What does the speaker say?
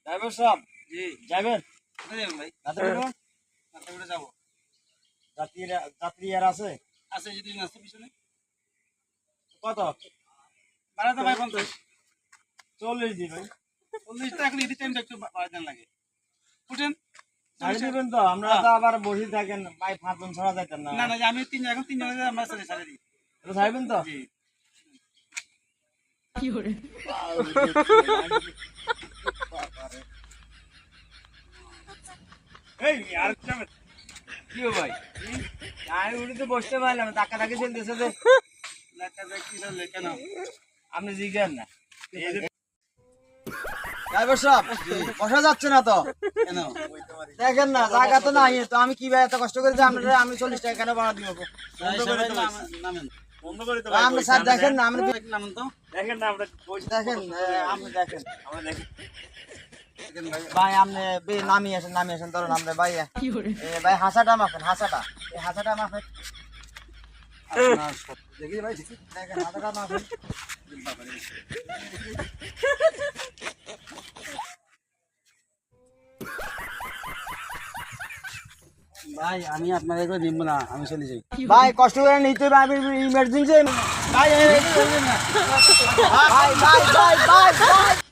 Driver সাহেব, জি যাবেন? কোথায় যাবেন ভাই? রাত্রে রাত্রে যাবো। যাত্রী আর আছে? আছে যদি আসতে পিছনে কত? ভাড়া তো ভাই 50। 40 দিন ভাই। 40 টাকা লিখতে টাইমটা একটু ভাড়া দেন লাগে। উঠেন। ছাড়ি দিবেন তো? আমরা তো আবার বসে থাকেন, ভাই 5 জন ছাড়া যাইতেন না। না না আমি এখন 3 জনের আমরা সাড়ে দিই। এটা ছাড়বেন তো? জি এই আর যাবেন কি ভাই? আমি উঠে বসতে পারলাম, ধাক্কা ধাক্কি চলতেছে যে। লেখা যায় কি চলে কেন? আপনি জিজ্ঞেস না। ড্রাইভার সাহেব, বসা যাচ্ছে না তো? কেন? দেখেন না, জায়গা তো নাই, তো আমি কিভাবে এত কষ্ট করে যে আমরা আমি 40 টাকা কেন ভাড়া দিব? নামেন। বন্ধ করে তো ভাই। আমরা স্যার দেখেন না, আমরা নামেন তো। দেখেন না, আমরা দেখেন, আপনি দেখেন, আমরা দেখেন। দেখেন ভাই। ভাই আপনি নামিয়ে আসেন ধরুন আমরা ভাই ভাই হাসাটা মাফেন, হাসাটা এই হাসাটা মাফেন। দেখি ভাই দেখি। দেখেন হাসাটা মাফেন। ভাই আমি আপনাদের করে নিব না, আমি চলে যাই। ভাই কষ্ট করে নিতে হবে, আমি ইমার্জেন্সি ভাই ভাই ভাই ভাই ভাই